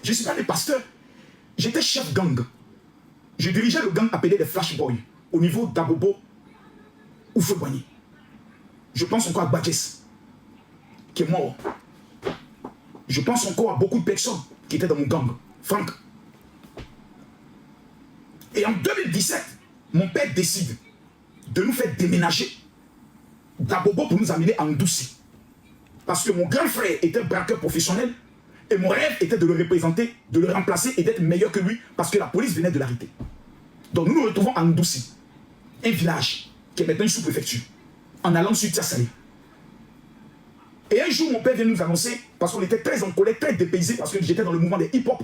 Je ne suis pas le pasteur. J'étais chef gang. Je dirigeais le gang appelé les Flash Boys au niveau d'Abobo ou Fouébouani. Je pense encore à Badjes, qui est mort. Je pense encore à beaucoup de personnes qui étaient dans mon gang. Franck. Et en 2017, mon père décide de nous faire déménager d'Abobo pour nous amener à Ndoussi. Parce que mon grand frère était braqueur professionnel et mon rêve était de le représenter, de le remplacer et d'être meilleur que lui parce que la police venait de l'arrêter. Donc nous nous retrouvons à Ndoussi, un village qui est maintenant une sous-préfecture, en allant sur Tiasalé. Et un jour, mon père vient nous annoncer, parce qu'on était très en colère, très dépaysés, parce que j'étais dans le mouvement des hip-hop.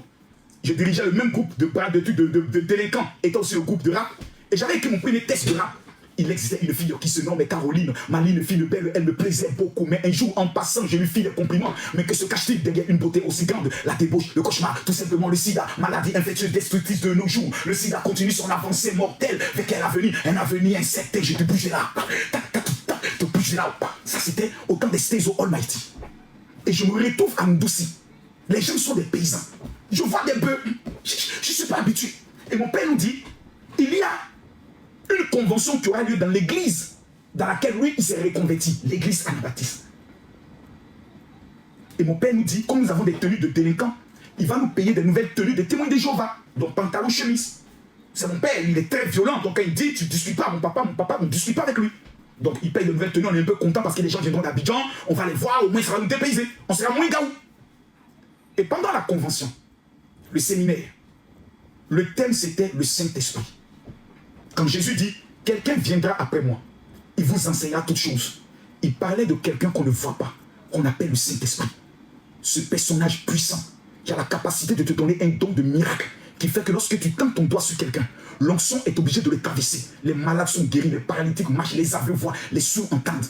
Je dirigeais le même groupe de délinquants, étant aussi le groupe de rap. Et j'avais écrit mon premier test de rap. Il existait une fille qui se nommait Caroline, Maline, fille belle, elle me plaisait beaucoup. Mais un jour, en passant, je lui fis des compliments. Mais que se cache-t-il derrière une beauté aussi grande? La débauche, le cauchemar, tout simplement le sida, maladie infectieuse destructrice de nos jours. Le sida continue son avancée mortelle. Avec quel avenir? Un avenir incertain. Je te bougeais là. Te bougeais là. Ça, c'était au temps des Stays Almighty. Et je me retrouve à Ndoussi. Les gens sont des paysans. Je vois des bœufs. Je ne suis pas habitué. Et mon père nous dit, il y a une convention qui aura lieu dans l'église dans laquelle lui, il s'est reconverti, l'église anabaptiste. Et mon père nous dit, comme nous avons des tenues de délinquants, il va nous payer des nouvelles tenues de témoins de Jéhovah, donc pantalon, chemise. C'est mon père, il est très violent, donc quand il dit, tu ne discutes pas, mon papa ne discute pas avec lui. Donc il paye de nouvelles tenues, on est un peu content parce que les gens viendront d'Abidjan, on va les voir, au moins ça va nous dépayser, on sera moins gaou. Et pendant la convention, le séminaire, le thème c'était le Saint-Esprit. Quand Jésus dit, quelqu'un viendra après moi, il vous enseignera toutes choses. Il parlait de quelqu'un qu'on ne voit pas, qu'on appelle le Saint-Esprit. Ce personnage puissant qui a la capacité de te donner un don de miracle, qui fait que lorsque tu tends ton doigt sur quelqu'un, l'onction est obligé de le traverser. Les malades sont guéris, les paralytiques marchent, les aveugles voient, les sourds entendent.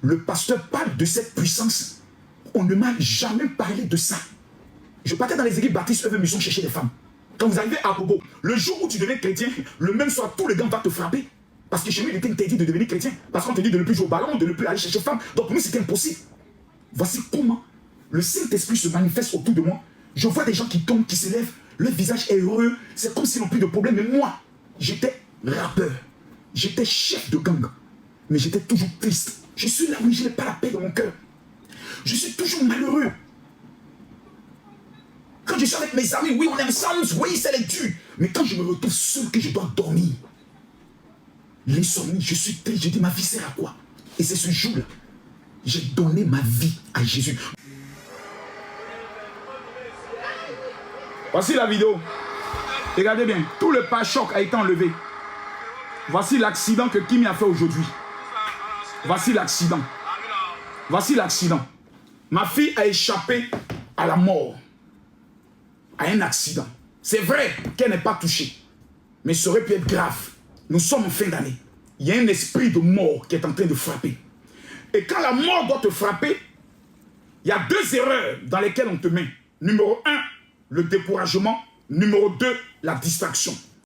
Le pasteur parle de cette puissance. On ne m'a jamais parlé de ça. Je partais dans les églises baptistes, eux, ils sont chercher des femmes. Quand vous arrivez à Bobo, le jour où tu deviens chrétien, le même soir, tous les gars vont te frapper. Parce que chez nous, il était interdit de devenir chrétien. Parce qu'on te dit de ne plus jouer au ballon, de ne plus aller chercher femme. Donc pour nous, c'était impossible. Voici comment le Saint-Esprit se manifeste autour de moi. Je vois des gens qui tombent, qui se lèvent. Leur visage est heureux. C'est comme s'ils n'ont plus de problème. Mais moi, j'étais rappeur. J'étais chef de gang. Mais j'étais toujours triste. Je suis là où je n'ai pas la paix dans mon cœur. Je suis toujours malheureux. Quand je suis avec mes amis, oui, on aime ça, oui, c'est les dur. Mais quand je me retrouve seul, que je dois dormir, l'insomnie, je suis triste, je dis, ma vie sert à quoi? Et c'est ce jour-là, j'ai donné ma vie à Jésus. Voici la vidéo. Regardez bien, tout le pare-choc a été enlevé. Voici l'accident que Kimi a fait aujourd'hui. Voici l'accident. Voici l'accident. Ma fille a échappé à la mort. À un accident. C'est vrai qu'elle n'est pas touchée. Mais ça aurait pu être grave. Nous sommes en fin d'année. Il y a un esprit de mort qui est en train de frapper. Et quand la mort doit te frapper, il y a deux erreurs dans lesquelles on te met. Numéro 1, le découragement. Numéro 2, la distraction.